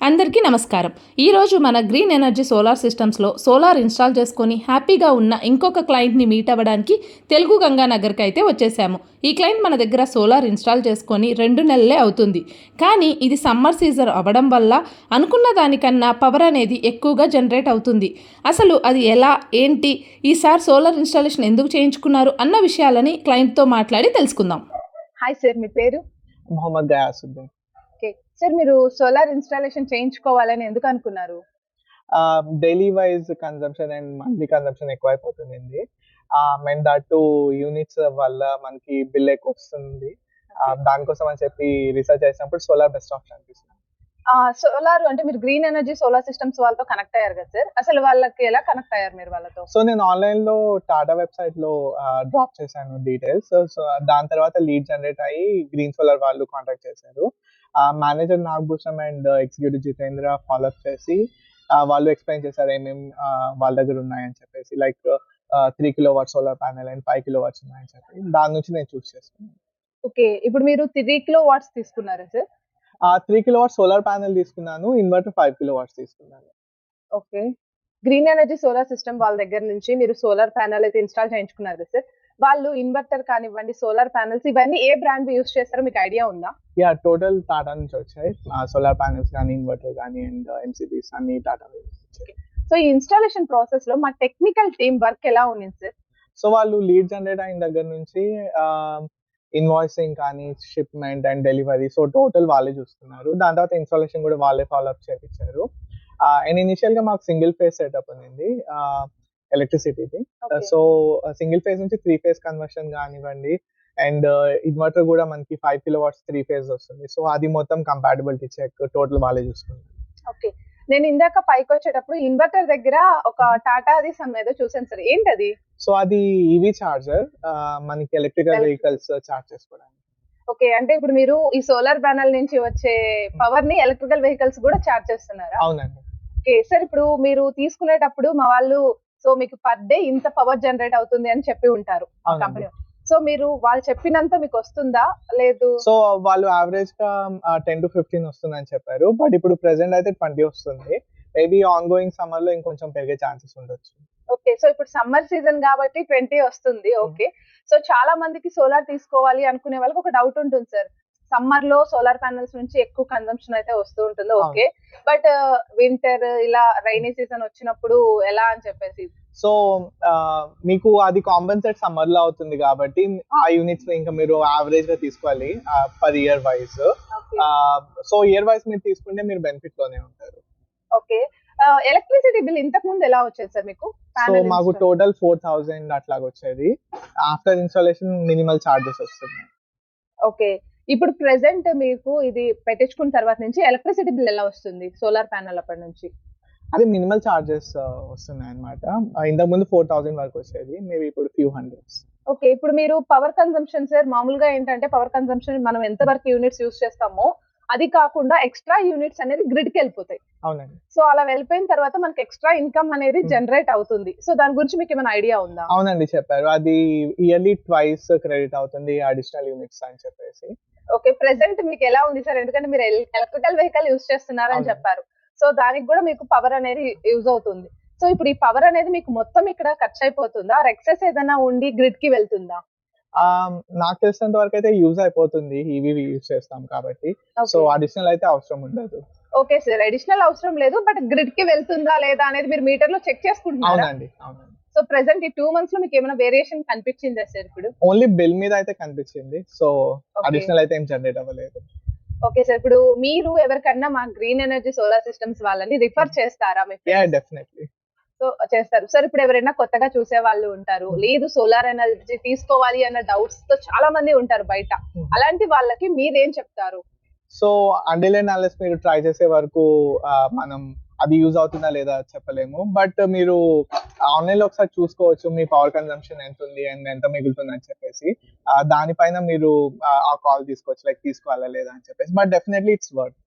అందరికీ నమస్కారం. ఈరోజు మన గ్రీన్ ఎనర్జీ సోలార్ సిస్టమ్స్లో సోలార్ ఇన్స్టాల్ చేసుకొని హ్యాపీగా ఉన్న ఇంకొక క్లయింట్ని మీట్ అవ్వడానికి తెలుగు గంగానగర్కి అయితే వచ్చేసాము. ఈ క్లయింట్ మన దగ్గర సోలార్ ఇన్స్టాల్ చేసుకొని 2 నెలలే అవుతుంది. కానీ ఇది సమ్మర్ సీజన్ అవ్వడం వల్ల అనుకున్న దానికన్నా పవర్ అనేది ఎక్కువగా జనరేట్ అవుతుంది. అసలు అది ఎలా, ఏంటి, ఈసారి సోలార్ ఇన్స్టాలేషన్ ఎందుకు చేయించుకున్నారు అన్న విషయాలని క్లయింట్తో మాట్లాడి తెలుసుకుందాం. హాయ్ సార్, మీ పేరు? మొహమ్మద్ గయాసుద్దీన్. ఓకే సార్, మీరు సోలార్ ఇన్స్టాలేషన్ చేయించుకోవాలని ఎందుకు అనుకున్నారు? Daily wise consumption and monthly consumption ఎక్కువైపోతుంది. అండ్ దట్ టు యూనిట్స్ వల్ల మనకి బిల్ ఎక్కువ వస్తుంది. దానికోసం అని చెప్పి రీసెర్చ్ చేసినప్పుడు సోలార్ బెస్ట్ ఆప్షన్ అనిపిస్తుంది. సోలార్ అంటే మీరు గ్రీన్ ఎనర్జీ సోలార్ సిస్టమ్స్ వాళ్ళతో కనెక్ట్ అయ్యారు కదా సార్, అసలు వాళ్ళకి ఎలా కనెక్ట్ అయ్యారు మీరు వాళ్ళతో? సో నేను ఆన్లైన్ లో టాటా వెబ్సైట్ లో డ్రాప్ చేశాను డీటెయిల్స్. సో దాని తర్వాత లీడ్ జనరేట్ అయ్యి గ్రీన్ సోలార్ వాళ్ళు కాంటాక్ట్ చేశారు. Manager Nagabhushanam and executive Jitendra follow up చేసి వాళ్ళు ఎక్స్ప్లెయిన్ చేశారు ఏమేమి వాళ్ళ దగ్గర ఉన్నాయని చెప్పేసి, like 3 kilowatt solar panel and 5 kilowatts ఉన్నాయని చెప్పి దాని నుంచి నేను చూస్ చేసుకున్నాను. ఓకే, ఇప్పుడు మీరు 3 కిలో వాట్స్ తీసుకున్నారా సార్? 3 కిలోవాట్ సోలార్ ప్యానెల్ తీసుకున్నాను, ఇన్వర్టర్ 5 కిలోవాట్స్ తీసుకున్నాను. Okay, green energy solar system వాళ్ళ దగ్గర నుంచి మీరు సోలార్ ప్యానెల్ అయితే ఇన్స్టాల్ చేయించుకున్నారు కదా సార్, వాళ్ళు ఇన్వర్టర్ కానివ్వండి, సోలార్ ప్యానెల్స్ ఇవన్నీ ఏ బ్రాండ్ యూస్ చేస్తారో మీకు ఐడియా ఉందా? యా, టోటల్ టాటా నుంచి వచ్చాయి. సోలార్ ప్యానెల్స్ కానీ, ఇన్వర్టర్ కానీ అండ్ ఎంసీబీస్ అన్ని టాటా వచ్చాయి. సో ఈ ఇన్స్టాలేషన్ ప్రాసెస్ లో మా టెక్నికల్ టీమ్ వర్క్ ఎలా ఉంది సార్? సో వాళ్ళు లీడ్ జనరేట్ అయిన దగ్గర నుంచి ఇన్వాయిసింగ్ కానీ, shipment and delivery, so total వాళ్ళే చూస్తున్నారు. దాని తర్వాత ఇన్స్టాలేషన్ కూడా వాళ్ళే ఫాలో అప్ చేయించారు. అండ్ ఇనిషియల్ గా మాకు సింగిల్ ఫేజ్ సెటప్ ఉంది ఎలక్ట్రిసిటీది. సో సింగిల్ ఫేజ్ నుంచి 3 ఫేజ్ కన్వర్షన్ కానివ్వండి, అండ్ ఇన్వర్టర్ కూడా మనకి 5 కిలోవాట్స్ 3 ఫేజ్ వస్తుంది. సో అది మొత్తం కంపాటబిలిటీ చెక్ టోటల్ వాళ్ళే చూసుకున్నారు. ఓకే, నేను ఇందాక పైకి వచ్చేటప్పుడు ఇన్వర్టర్ దగ్గర ఒక టాటాది సమ్ ఏదో చూసాను సార్, ఏంటది? సో అది ఈవీ చార్జర్, మనకి ఎలక్ట్రికల్ వెహికల్స్ చార్జ్ చేసుకోవడానికి. ఓకే, అంటే ఇప్పుడు మీరు ఈ సోలార్ ప్యానెల్ నుంచి వచ్చే పవర్ ని ఎలక్ట్రికల్ వెహికల్స్ కూడా చార్జ్ చేస్తున్నారా? అవునండి. ఓకే సార్, ఇప్పుడు మీరు తీసుకునేటప్పుడు మా వాళ్ళు సో మీకు పర్ డే ఇంత పవర్ జనరేట్ అవుతుంది అని చెప్పి ఉంటారు కంపెనీ. సో మీరు వాళ్ళు చెప్పినంత మీకు వస్తుందా లేదు? సో వాళ్ళు యావరేజ్ గా 10 to 15 వస్తుందని చెప్పారు, బట్ ఇప్పుడు ప్రెసెంట్ అయితే 20 వస్తుంది. మేబీ ఆన్ గోయింగ్ సమ్మర్ లో ఇంకొంచెం పెరిగే ఛాన్సెస్ ఉండొచ్చు. ఓకే, సో ఇప్పుడు సమ్మర్ సీజన్ కాబట్టి 20 వస్తుంది. ఓకే, సో చాలా మందికి సోలార్ తీసుకోవాలి అనుకునే వాళ్ళకి ఒక డౌట్ ఉంటుంది సార్, సమ్మర్ లో సోలార్ ప్యానెల్స్ నుంచి ఎక్కువ కన్సంప్షన్ అయితే వస్తూ ఉంటుంది. ఓకే, బట్ వింటర్ ఇలా రైనీ సీజన్ వచ్చినప్పుడు ఎలా అని చెప్పేసి. సో మీకు అది కాంపెన్సేట్ సమ్మర్ లో అవుతుంది కాబట్టి ఆ యూనిట్స్ ఇంకా మీరు యావరేజ్ గా తీసుకోవాలి per year wise. So year wise మీరు తీసుకుంటే మీరు బెనిఫిట్ లోనే ఉంటారు. ఓకే, ఎలక్ట్రిసిటీ బిల్ ఇంతకు ముందు ఎలా వచ్చేది సార్ మీకు? సో మాకు టోటల్ 4,000 అట్లాగా వచ్చేది. ఆఫ్టర్ ఇన్స్టాలేషన్ మినిమల్ చార్జెస్ వస్తున్నాయి. ఓకే, ఇప్పుడు ప్రెసెంట్ మీకు ఇది పెట్టించుకున్న తర్వాత నుంచి ఎలక్ట్రిసిటీ బిల్ ఎలా వస్తుంది సోలార్ ప్యానెల్ అప్పటి నుంచి? అది మినిమల్ చార్జెస్ వస్తున్నాయి అనమాట. ఇంతకు ముందు 4,000 వరకు వచ్చేది, మేబీ ఇప్పుడు ఫ్యూ హండ్రెడ్స్. ఓకే, ఇప్పుడు మీరు పవర్ కన్సంప్షన్ సార్, మామూలుగా ఏంటంటే పవర్ కన్సంప్షన్ మనం ఎంత వరకు యూనిట్స్ యూస్ చేస్తామో అది కాకుండా ఎక్స్ట్రా యూనిట్స్ అనేది గ్రిడ్ కి వెళ్ళిపోతాయి. అవునండి. సో అలా వెళ్ళిపోయిన తర్వాత మనకి ఎక్స్ట్రా ఇన్కమ్ అనేది జనరేట్ అవుతుంది. సో దాని గురించి మీకు ఏమైనా ఐడియా ఉందా? అవునండి, చెప్పారు. అది ఇయర్లీ ట్వైస్ క్రెడిట్ అవుతుంది అడిషనల్ యూనిట్స్ అని చెప్పేసి. ఓకే, ప్రెసెంట్ మీకు ఎలా ఉంది సార్? ఎందుకంటే మీరు ఎలక్ట్రికల్ వెహికల్ యూస్ చేస్తున్నారని చెప్పారు, సో దానికి కూడా మీకు పవర్ అనేది యూజ్ అవుతుంది. సో ఇప్పుడు ఈ పవర్ అనేది మీకు మొత్తం ఇక్కడ ఖర్చు అయిపోతుందా, ఎక్సెస్ ఏదైనా ఉండి గ్రిడ్ కి వెళ్తుందా? నాకు తెలిసినంత వరకు అయితే యూజ్ అయిపోతుంది, ఈవీ యూజ్ చేస్తాం కాబట్టి. సో అడిషనల్ అయితే అవసరం ఉండదు. ఓకే సార్, అడిషనల్ అవసరం లేదు, బట్ గ్రిడ్ కి వెళ్తుందా లేదా అనేది మీరు మీటర్ లో చెక్ చేసుకుంటున్నారా? అవునండి. సో ప్రెసెంట్ ఈ 2 months లో మీకు ఏమైనా వేరియేషన్ కనిపించిందా సార్? ఇప్పుడు ఓన్లీ బిల్ మీద అయితే కనిపించింది, సో అడిషనల్ అయితే ఏం జనరేట్ అవ్వలేదు. ఓకే సార్, ఇప్పుడు మీరు ఎవరికన్నా మా గ్రీన్ ఎనర్జీ సోలార్ సిస్టమ్స్ వాళ్ళని రిఫర్ చేస్తారా? డెఫినెట్లీ. సో చేస్తారు సార్. ఇప్పుడు ఎవరైనా కొత్తగా చూసే వాళ్ళు ఉంటారు, లేదు సోలార్ ఎనర్జీ తీసుకోవాలి అన్న డౌట్స్ తో చాలా మంది ఉంటారు బయట, అలాంటి వాళ్ళకి మీరేం చెప్తారు? సో అంటిల్ అండ్ అన్లెస్ మీరు ట్రై చేసే వరకు మనం అది యూజ్ అవుతుందా లేదా చెప్పలేము, బట్ మీరు ఆన్లైన్ లో ఒకసారి చూసుకోవచ్చు మీ పవర్ కన్సంప్షన్ ఎంత ఉంది అండ్ ఎంత మిగులుతుంది అని చెప్పేసి. దానిపైన మీరు ఆ కాల్ తీసుకోవచ్చు, లైక్ తీసుకోవాలా లేదా అని చెప్పేసి. But definitely it's worth.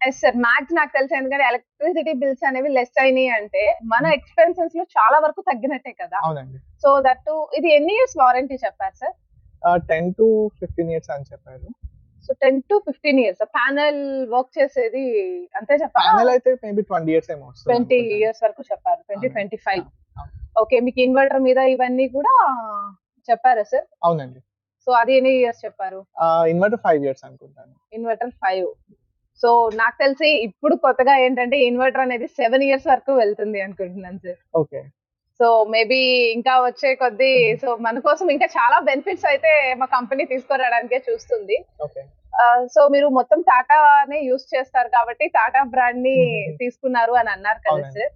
Yes sir, maths నాకు తెలుసు, ఎందుకంటే ఎలక్ట్రిసిటీ బిల్స్ అనేవి లెస్ అయినాయి అంటే మన ఎక్స్పెన్సెస్ లో చాలా వరకు తగ్గినట్టే కదా. అవునండి. సో దట్ ఇది ఎన్ని ఇయర్స్ వారంటీ చెప్పారు సార్? 10 to 15 years అని చెప్పారు. So 10 to 15 years panel work చేసేది అంతే చెప్పారా? ప్యానెల్ అయితే మేబీ 20 years ఏమో వస్తుంది 20 అనుకుంటాను. ఇయర్స్ వరకు చెప్పారు. అవునండి. 25. అవును. ఓకే. మీకు ఇన్వర్టర్ మీద ఇవన్నీ కూడా చెప్పారా సార్? అవునండి. సో అది ఎన్ని ఇయర్స్ చెప్పారు? ఇన్వర్టర్ 5 years అనుకుంటాను. ఇన్వర్టర్ 5. సో నాకు తెలిసి ఇప్పుడు కొత్తగా ఏంటంటే ఇన్వర్టర్ అనేది 7 ఇయర్స్ వరకు వెళ్తుంది అనుకుంటున్నాను సార్. ఓకే. సో మేబీ ఇంకా వచ్చే కొద్దీ సో మన కోసం ఇంకా చాలా బెనిఫిట్స్ అయితే మా కంపెనీ తీసుకురావడానికే చూస్తుంది. ఓకే. సో మీరు మొత్తం టాటానే యూస్ చేస్తారు కాబట్టి టాటా బ్రాండ్ ని తీసుకున్నారు అని అన్నారు కదా అవునండి. సార్.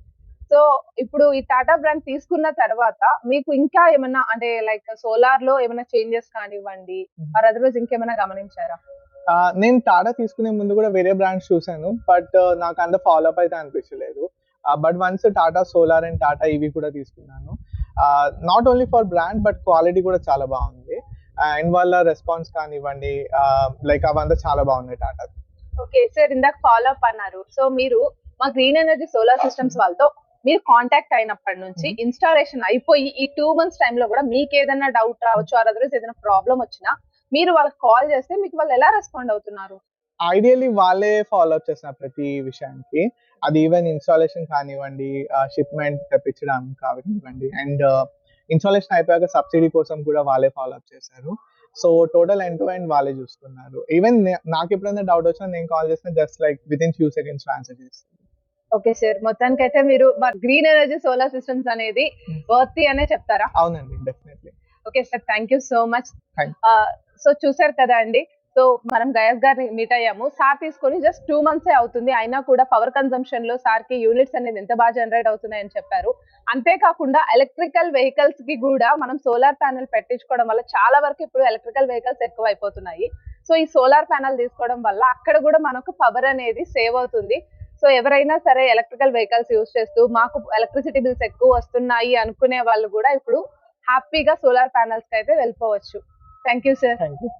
సో ఇప్పుడు ఈ టాటా బ్రాండ్ తీసుకున్న తర్వాత మీకు ఇంకా ఏమన్నా అంటే లైక్ సోలార్ లో ఏమైనా చేంజెస్ కానివ్వండి ఆర్ అదర్వైజ్ ఇంకేమైనా గమనించారా? నేను టాటా తీసుకునే ముందు కూడా వేరే బ్రాండ్స్ చూసాను. బట్ నాకు అంత ఫాలో అప్ అయితే అనిపించలేదు. But once Tata solar and Tata EV కూడా తీసుకున్నాను. Not only for brand but quality కూడా చాలా బాగుంది. అండ్ వాళ్ళ రెస్పాన్స్ కానివ్వండి లైక్ అవంతా చాలా బాగున్నాయి టాటా. ఓకే సార్, ఇందాక ఫాలో అప్ అన్నారు. సో మీరు మా గ్రీన్ ఎనర్జీ సోలార్ సిస్టమ్స్ వాళ్ళతో మీరు కాంటాక్ట్ అయినప్పటి నుంచి ఇన్స్టాలేషన్ అయిపోయి ఈ 2 months టైంలో కూడా మీకు ఏదైనా డౌట్ రావచ్చు ఆర్ అదర్వైజ్ ఏదైనా ప్రాబ్లం వచ్చినా మీరు వాళ్ళకి కాల్ చేస్తే మీకు వాళ్ళు ఎలా రెస్పాండ్ అవుతున్నారు? ఐడియల్లీ వాళ్ళే ఫాలో అప్ చేస్తున్నారు ప్రతి విషయానికి. అది ఈవెన్ ఇన్స్టాలేషన్ కానివ్వండి, షిప్మెంట్ తెప్పించడం కానివ్వండి, అండ్ ఇన్స్టాలేషన్ అయిపోయాక సబ్సిడీ కోసం కూడా వాళ్ళే ఫాలో అప్ చేశారు. So total end to end వాళ్ళే చూసుకున్నారు. ఈవెన్ నాకు ఎప్పుడైనా డౌట్ వచ్చినా నేను కాల్ చేసిన just like within few seconds answer చేస్తారు. ఓకే సార్, మొత్తానికైతే మీరు మా గ్రీన్ ఎనర్జీ సోలార్ సిస్టమ్స్ అనేది వర్తి అనే చెప్తారా? అవునండి, definitely. Okay sir, thank you so much. Thank so చూసారు కదా అండి. సో మనం గయస్ గారిని మీట్ అయ్యాము. సార్ తీసుకొని జస్ట్ 2 months అవుతుంది. అయినా కూడా పవర్ కన్సంప్షన్ లో సార్ కి యూనిట్స్ అనేది ఎంత బాగా జనరేట్ అవుతున్నాయని చెప్పారు. అంతేకాకుండా ఎలక్ట్రికల్ వెహికల్స్ కి కూడా మనం సోలార్ ప్యానెల్ పెట్టించుకోవడం వల్ల చాలా వరకు ఇప్పుడు ఎలక్ట్రికల్ వెహికల్స్ ఎక్కువ అయిపోతున్నాయి. సో ఈ సోలార్ ప్యానెల్ తీసుకోవడం వల్ల అక్కడ కూడా మనకు పవర్ అనేది సేవ్ అవుతుంది. సో ఎవరైనా సరే ఎలక్ట్రికల్ వెహికల్స్ యూజ్ చేస్తూ మాకు ఎలక్ట్రిసిటీ బిల్స్ ఎక్కువ వస్తున్నాయి అనుకునే వాళ్ళు కూడా ఇప్పుడు హ్యాపీగా సోలార్ ప్యానెల్స్ కి అయితే వెళ్ళిపోవచ్చు. Thank you sir. you.